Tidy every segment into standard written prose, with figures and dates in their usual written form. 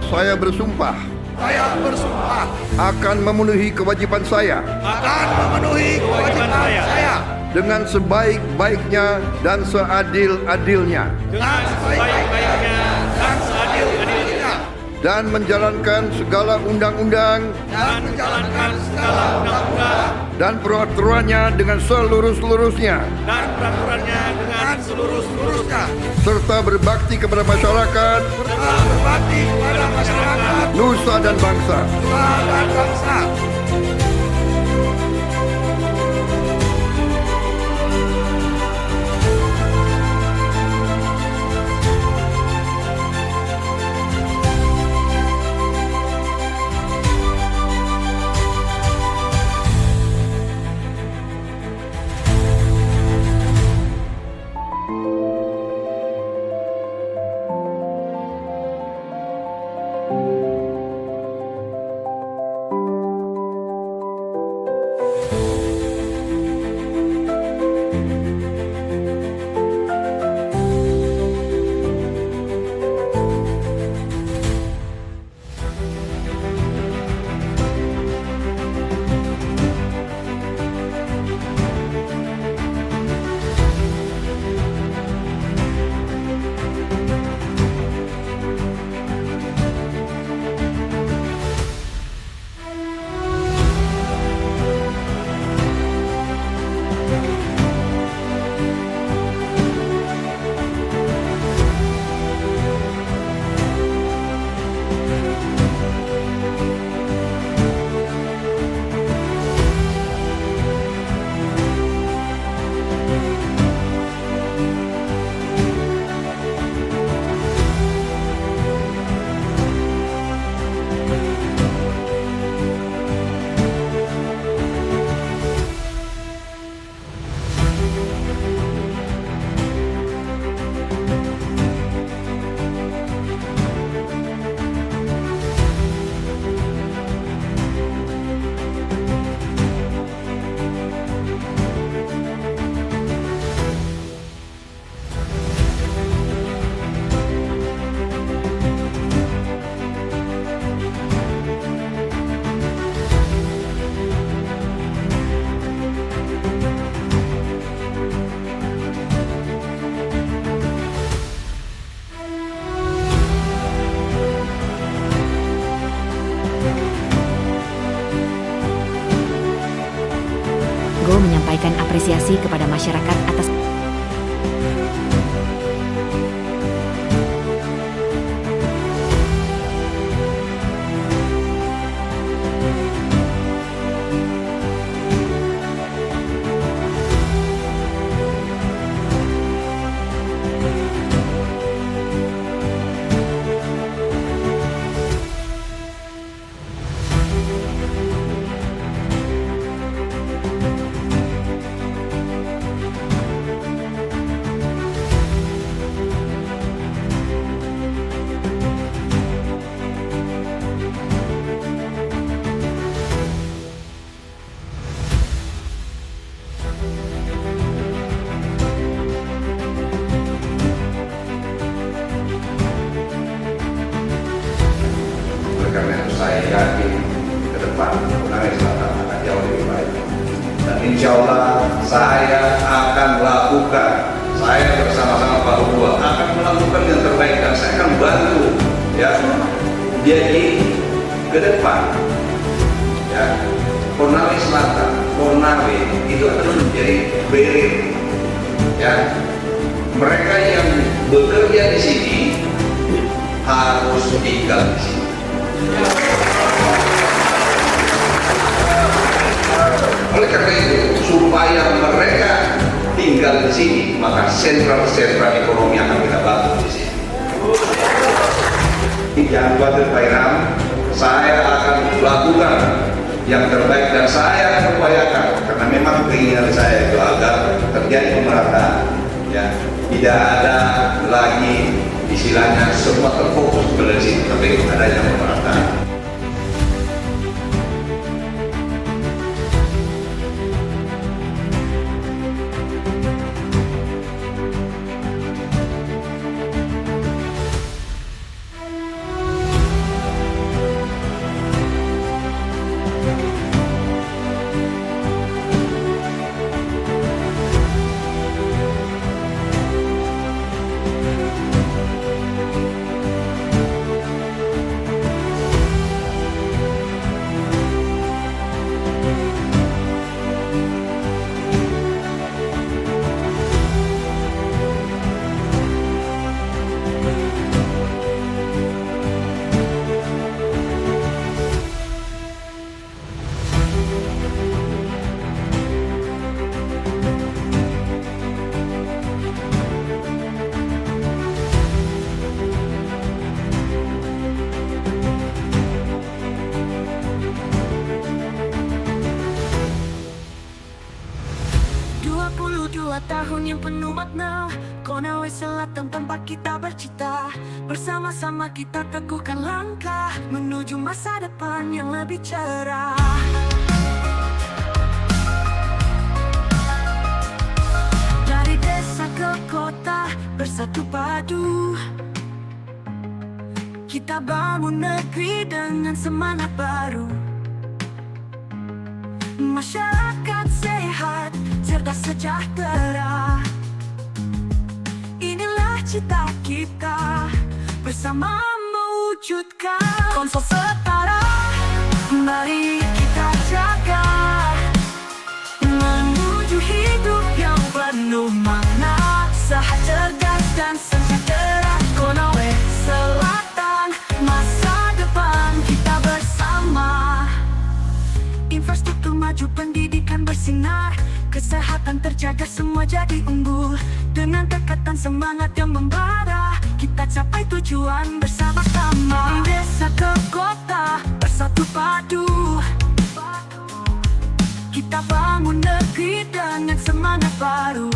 Saya bersumpah akan memenuhi kewajiban saya dengan sebaik-baiknya dan seadil-adilnya dan menjalankan segala undang-undang dan peraturannya dengan seluruh-seluruhnya serta berbakti kepada masyarakat nusa dan bangsa. Menyampaikan apresiasi kepada masyarakat atas saya yakin ke depan Konawe Selatan akan jauh lebih baik. Dan insya Allah saya akan lakukan, saya bersama-sama Pak Hubua akan melakukan yang terbaik dan saya akan bantu ya. Jadi ke depan ya Konawe Selatan, Konawe itu akan menjadi barrier ya. Mereka yang bekerja di sini harus tinggal di sini. Oleh karena itu, supaya mereka tinggal di sini, maka sentral-sentral ekonomi akan kita bangun di sini. Jangan khawatir Pak Ilham, saya akan lakukan yang terbaik dan saya akan upayakan karena memang keinginan saya itu agar terjadi pemerataan. Ya, tidak ada lagi istilahnya semua terfokus pada sini, tapi adanya pemerataan. Selatan tempat kita bercita. Bersama-sama kita teguhkan langkah menuju masa depan yang lebih cerah. Dari desa ke kota bersatu padu, kita bangun negeri dengan semangat baru. Masyarakat sehat, cerdas, sejahtera, inilah cita kita, bersama mewujudkan Konsol Setara. Mari kita jaga menuju hidup yang penuh makna, sehat, cerdas, dan sejahtera. Konawe Selatan, masa depan kita bersama. Infrastruktur maju, pendidikan bersinar, kesehatan terjaga, semua jadi unggul. Dengan tekad dan semangat yang membara, kita capai tujuan bersama-sama. Dari desa ke kota bersatu padu, kita bangun negeri dengan semangat baru.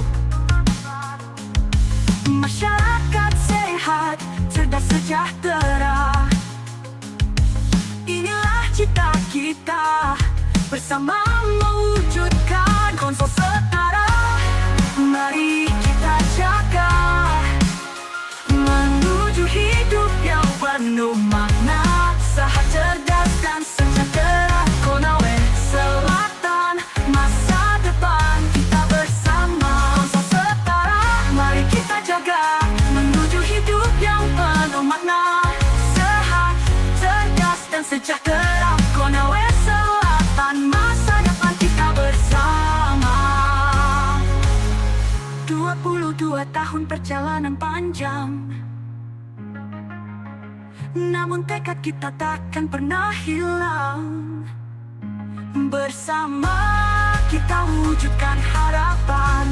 Masyarakat sehat, cerdas, sejahtera, inilah cita kita, bersama mewujudkan Konsol Setara. Mari kita jaga menuju hidup yang penuh makna, sehat, cerdas, dan sejahtera. Konawe Selatan, masa depan kita bersama. Konsol Setara, mari kita jaga menuju hidup yang penuh makna, sehat, cerdas, dan sejahtera. Konawe Selatan, masa depan kita bersama. 22 tahun perjalanan panjang, namun tekad kita takkan pernah hilang. Bersama kita wujudkan harapan.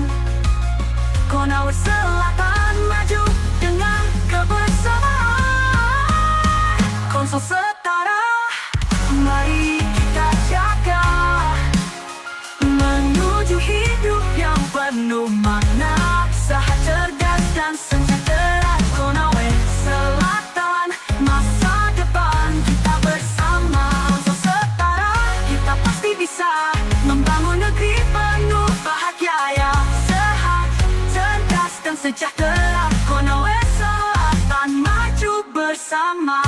Konawe Selatan maju dengan kebersamaan. Konsol Setara, mari kita jaga menuju hidup yang penuh makna, sehat, cerdas, dan sejahtera. Konawe Selatan, masa depan kita bersama. Konsol Setara, kita pasti bisa membangun negeri penuh bahagia, sehat, cerdas, dan sejahtera. Konawe Selatan, maju bersama.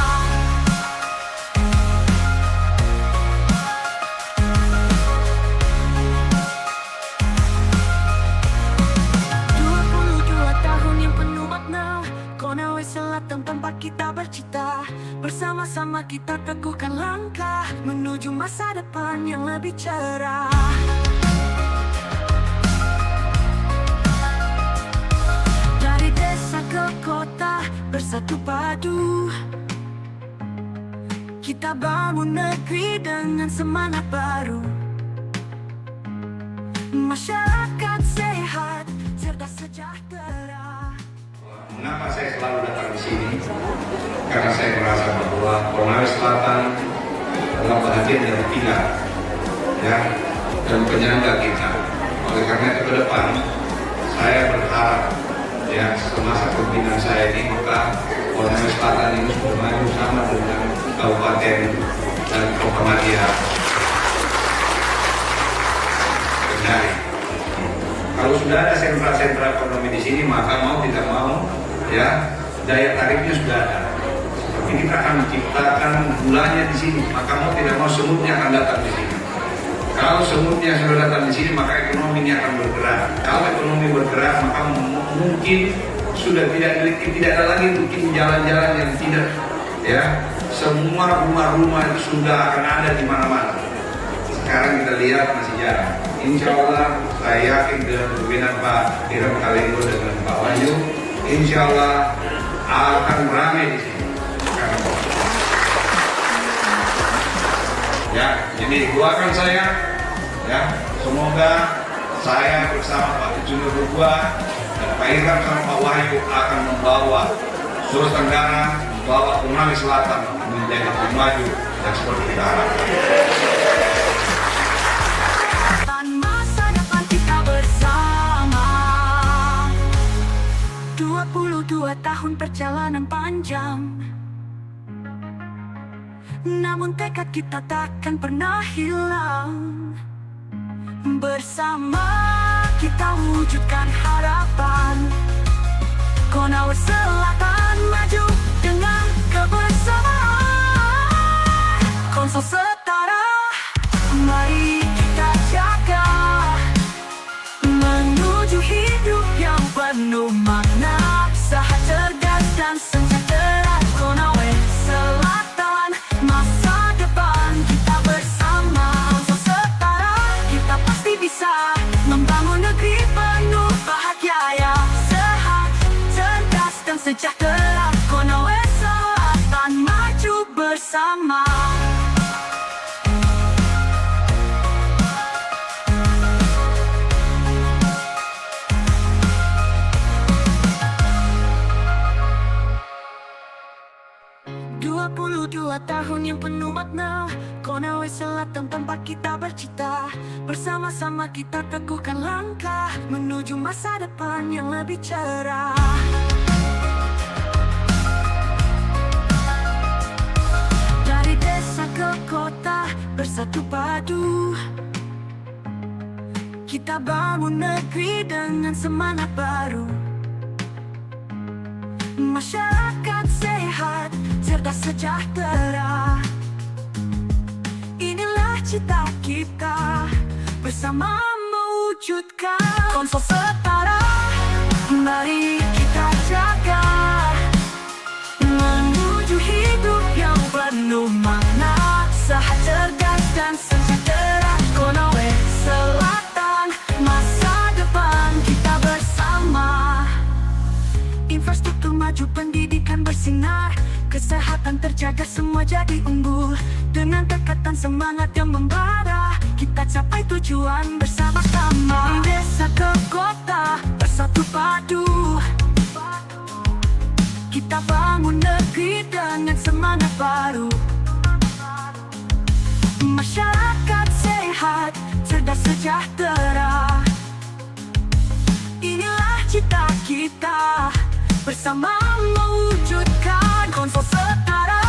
Konawe Selatan tempat kita bercita. Bersama-sama kita teguhkan langkah menuju masa depan yang lebih cerah. Dari desa ke kota bersatu padu, kita bangun negeri dengan semangat baru. Masyarakat sehat, cerdas, sejahtera. Mengapa saya selalu datang di sini? Karena saya merasa bahwa Konawe Selatan adalah bagian dari pilar, ya, dan penyangga kita. Oleh karena itu ke depan, saya berharap, ya, semasa kepemimpinan saya ini, maka Konawe Selatan ini bermaju sama dengan Kabupaten dan Kota Madia. Kendari. Kalau sudah ada sentra-sentra ekonomi di sini, maka mau tidak mau, ya, daya tariknya sudah ada. Seperti kita akan menciptakan gulanya di sini, maka mau tidak mau semutnya akan datang di sini. Kalau semutnya sudah datang di sini, maka ekonominya akan bergerak. Kalau ekonomi bergerak, maka mungkin sudah tidak ada lagi mungkin jalan-jalan yang tidak, ya, semua rumah-rumah itu sudah akan ada di mana-mana. Sekarang kita lihat masih jarang. Insya Allah saya yakin dengan kepemimpinan Pak Hiram Kalenggo dengan Pak Wahyu, insya Allah akan ramai di sini. Ya, jadi doakan saya, ya, semoga saya bersama Pak Junior Rugua dan Pak Hiram sama Pak Wahyu akan membawa Sulawesi Tenggara, membawa Konawe Selatan menjadi lebih maju dan seperti kita harapkan. Masa depan kita bersama. 22 tahun perjalanan panjang, namun tekad kita takkan pernah hilang. Bersama kita wujudkan harapan. Konawe Selatan maju dengan kebersamaan. Konsol setara, mari kita jaga, menuju hidup yang penuh makna, usaha cerdas dan sejahtera. Konawe Selatan, masa depan kita bersama. Konsol setara, kita pasti bisa membangun negeri penuh bahagia ya, sehat, cerdas dan sejahtera. Konawe Selatan maju bersama. 22 tahun yang penuh makna, Konawe Selatan tempat kita bercita. Bersama-sama kita teguhkan langkah menuju masa depan yang lebih cerah. Dari desa ke kota bersatu padu, kita bangun negeri dengan semangat baru. Masyarakat sehat, cerdas sejahtera, inilah cita kita, bersama mewujudkan. Konsol setara, mari kita jaga, menuju hidup yang penuh makna, usaha cerdas dan sejahtera. Konawe Selatan, masa depan kita bersama. Infrastruktur maju, pendidikan bersinar, kesehatan terjaga, semua jadi unggul. Dengan tekatan semangat yang membara, kita capai tujuan bersama-sama. Di desa ke kota bersatu padu, kita bangun negeri dengan semangat baru. Masyarakat sehat, cerdas sejahtera, inilah cita kita, bersama mewujudkan. Konsol setara,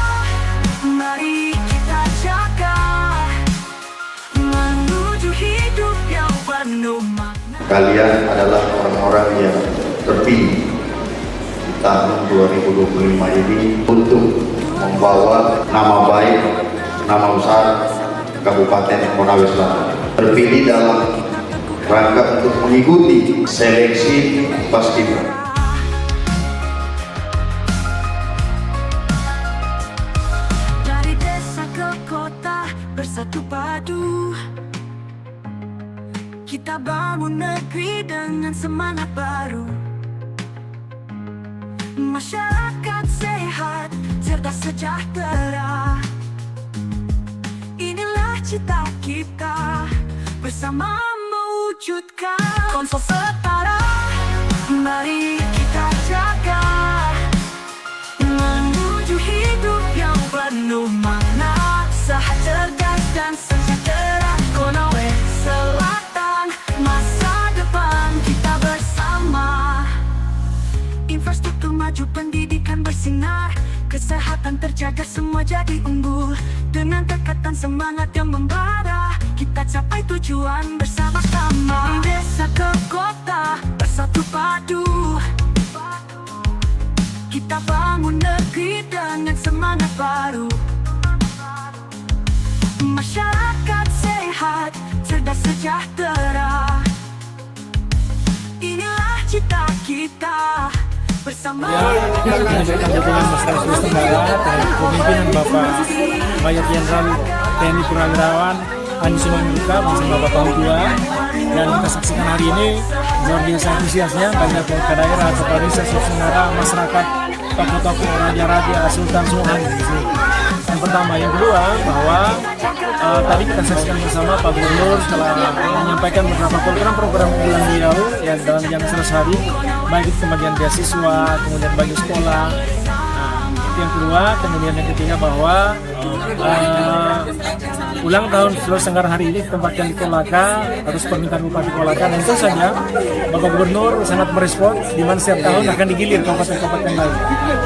mari kita jaga, menuju hidup yang penuh makna. Kalian adalah orang-orang yang terpilih di tahun 2025 ini untuk membawa nama baik, nama besar Kabupaten Konawe Selatan. Terpilih dalam rangka untuk mengikuti seleksi Paskibra. Bersatu padu, kita bangun negeri dengan semangat baru. Masyarakat sehat, cerdas sejahtera, inilah cita kita, bersama mewujudkan. Konsol setara, mari kita jaga, menuju hidup yang penuh makna, usaha cerdas dan sejahtera. Konawe Selatan, masa depan kita bersama. Infrastruktur maju, pendidikan bersinar, kesehatan terjaga, semua jadi unggul. Dengan tekatan semangat yang membara, kita capai tujuan bersama-sama. Di desa ke kota bersatu padu, kita bangun negeri dengan semangat baru. Masyarakat sehat, cerdas sejahtera, inilah cita kita, bersama. Kita menyampaikan dukungan masyarakat Sulawesi Tenggara terhadap kepemimpinan Bapak Mayor Jenderal TNI Purnawirawan Ani Simanjuntak bersama Bapak Pangdua, dan kita saksikan hari ini luar biasa antusiasnya banyak warga daerah, kepala desa Sulawesi Tenggara, masyarakat, tokoh-tokoh, raja-raja, sultan semua di sini. Yang pertama, yang kedua bahwa tadi kita saksikan bersama Pak Gubernur telah menyampaikan beberapa program-program bulan beliau ya dalam jam 100 hari, baik itu pembagian beasiswa, kemudian bagi sekolah. Nah, itu yang kedua. Kemudian yang ketiga bahwa ulang tahun Sulawesi Tenggara hari ini ditempatkan di Kolaka atas permintaan Bupati Kolaka, dan tentu saja Bapak Gubernur sangat merespon di mana setiap tahun akan digilir kabupaten-kabupaten lain.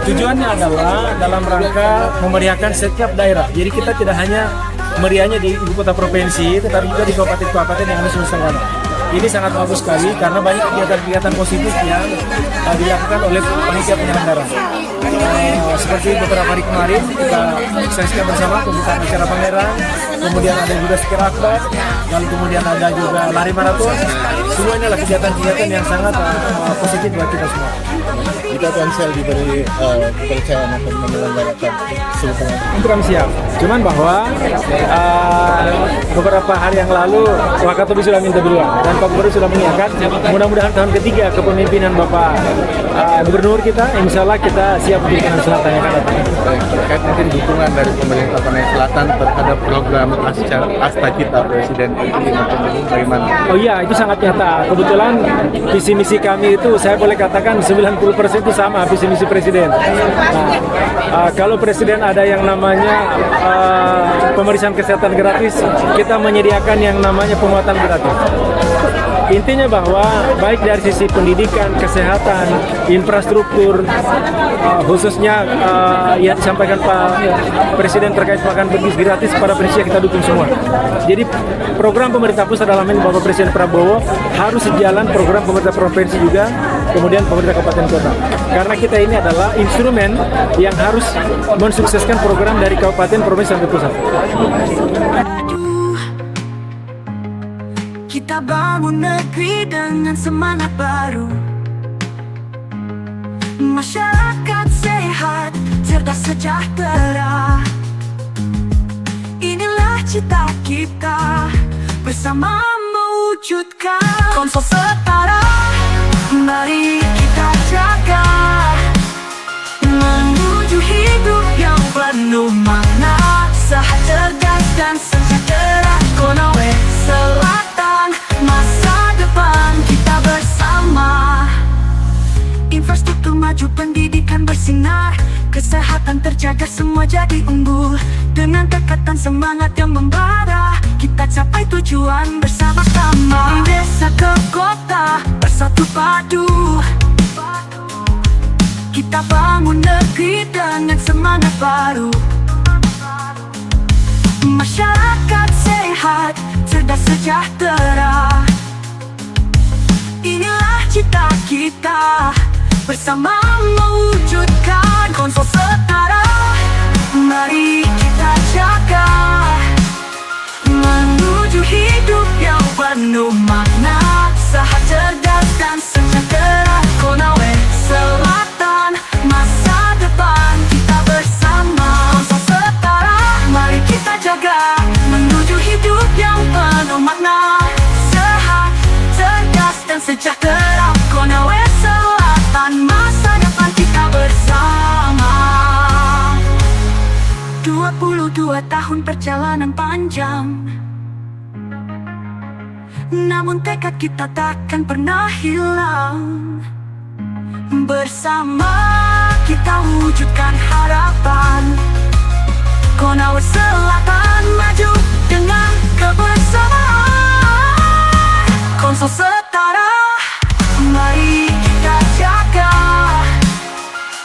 Tujuannya adalah dalam rangka memeriahkan setiap daerah. Jadi kita tidak hanya meriahnya di ibu kota provinsi, tetapi juga di kabupaten-kabupaten yang ada di Sulawesi Tenggara. Ini sangat bagus sekali karena banyak kegiatan-kegiatan positif yang dilakukan oleh panitia penyelenggara. Seperti beberapa hari kemarin kita sukseskan bersama pembukaan acara pameran, kemudian ada juga stiker akbar, lalu kemudian ada juga lari maraton. Semuanya adalah kegiatan-kegiatan yang sangat positif buat kita semua. Kita Telkomsel diberi kepercayaan akan menyelenggarakan Sultan. Untuk kami siap. Cuman bahwa beberapa hari yang lalu Wakatobi sudah minta duluan dan Pak Gubernur sudah mengingatkan, mudah-mudahan tahun ketiga kepemimpinan Bapak Gubernur kita, insya Allah kita siap untuk Panai Selatan yang akan datang. Baik, terkait mungkin dukungan dari pemerintah Panai Selatan terhadap program Asta Cita Presiden ini, bagaimana? Oh iya, itu sangat nyata. Kebetulan visi misi kami itu saya boleh katakan 90% itu sama visi misi Presiden. Nah, kalau Presiden ada yang namanya pemeriksaan kesehatan gratis, kita menyediakan yang namanya penguatan gratis. Intinya bahwa baik dari sisi pendidikan, kesehatan, infrastruktur, khususnya yang disampaikan Pak Presiden terkait makan berbis gratis pada prinsipnya kita dukung semua. Jadi program pemerintah pusat dalam ini Bapak Presiden Prabowo harus sejalan program pemerintah provinsi juga, kemudian pemerintah kabupaten kota. Karena kita ini adalah instrumen yang harus mensukseskan program dari kabupaten, provinsi sampai pusat. Kita bangun negeri dengan semangat baru. Masyarakat sehat, cerdas, sejahtera. Inilah cita kita, bersama mewujudkan Konsol Setara. Mari kita jaga, menuju hidup yang penuh makna, sehat, cerdas, dan sejahtera. Konawe Selatan, masa depan kita bersama. Infrastruktur maju, pendidikan bersinar, kesehatan terjaga, semua jadi unggul. Dengan tekad dan semangat yang membara, kita capai tujuan bersama-sama. Desa ke kota, bersatu padu, kita bangun negeri dengan semangat baru. Masyarakat sehat, cerdas, sejahtera. Inilah cita kita, bersama mewujudkan Konsol Setara. Mari kita jaga, menuju hidup yang penuh makna, sehat, cerdas, dan sejahtera. Konawe Selatan, masa depan kita bersama. Konsol Setara, mari kita jaga, menuju hidup yang penuh makna, sehat, cerdas, dan sejahtera. Konawe Selatan, masa depan kita bersama. 22 tahun perjalanan panjang, namun tekad kita takkan pernah hilang. Bersama kita wujudkan harapan. Konawe Selatan maju dengan kebersamaan. Konsol Setara, mari kita jaga,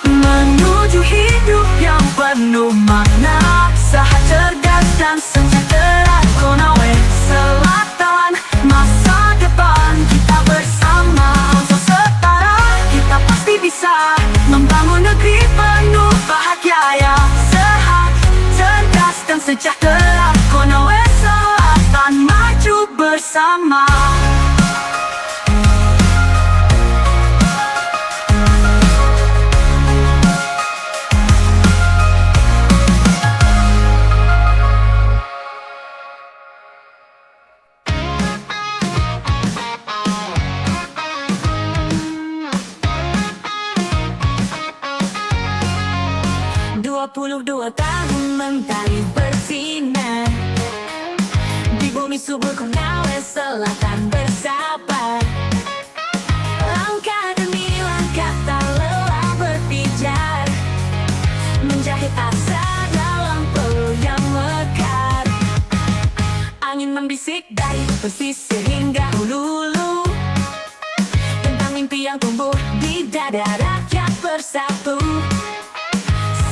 menuju hidup yang penuh makna, sehat, cerdas, dan sejahtera. Konawe Selatan, masa depan kita bersama. Konsol Setara, kita pasti bisa membangun negeri penuh bahagia ya. Sehat, cerdas, dan sejahtera. Konawe Selatan, maju bersama. Dua tahun mentari bersinar di bumi subur. Konawe Selatan bersabar, langkah demi langkah tak lelah berpijar, menjahit asa dalam perut yang mekar. membisik dari pesisir hingga hulu tentang mimpi yang tumbuh di dada rakyat bersatu.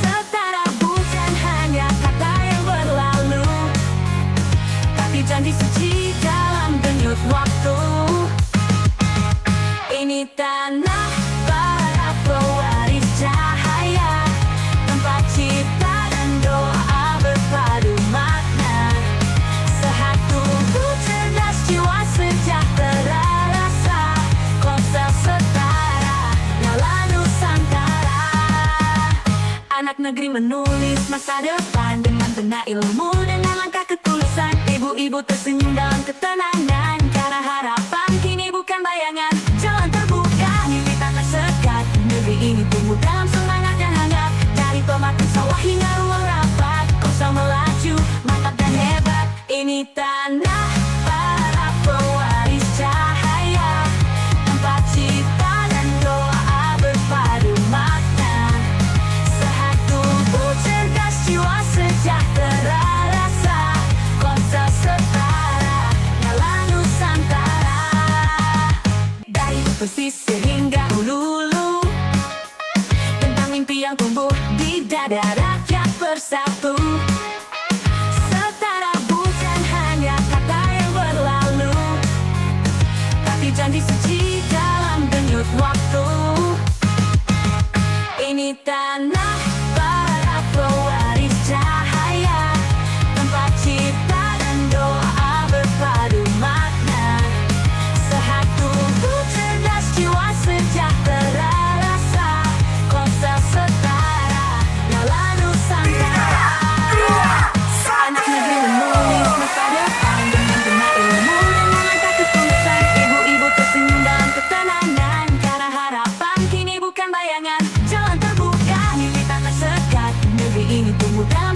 Setara bukan hanya kata yang berlalu, tapi janji suci dalam denyut waktu. Ini tanah para pewaris cahaya, tempat cipta dan doa berpadu makna. Sehat tubuh, cerdas jiwa, sejahtera rasa, konsep setara, nyala Nusantara. Anak negeri menulis masa depan dengan benak ilmu, dengan langkah ketulusan. Ibu-ibu tersenyum dalam ketenangan, karena harapan kini bukan bayangan. Jalan terbuka, mimpi tak tersekat, negeri ini tumbuh dalam semangat yang hangat. Dari tomat ke sawah hingga ruang rapat, kosong melaju, mantap dan hebat. Ini tanah para pewaris cahaya, tempat cipta dan doa berpadu makna. Sehat tubuh, cerdas jiwa, sejahtera rasa, konsep setara, nyala Nusantara. Dari pesisir hingga hulu tentang mimpi yang tumbuh di dada rakyat bersatu. Setara bukan hanya kata yang berlalu, tapi janji suci dalam denyut waktu. Ini tanah para pewaris cahaya, tempat cipta dan doa berpadu makna. Sehat tubuh, cerdas jiwa, sejahtera rasa, konsep setara, nyala Nusantara. Anak negeri menulis masa depan dengan benak ilmu, dengan langkah ketulusan. Ibu-ibu tersenyum dalam ketenangan, karena harapan kini bukan bayangan. Jalan terbuka, mimpi tak tersekat, negeri ini tumbuh dalam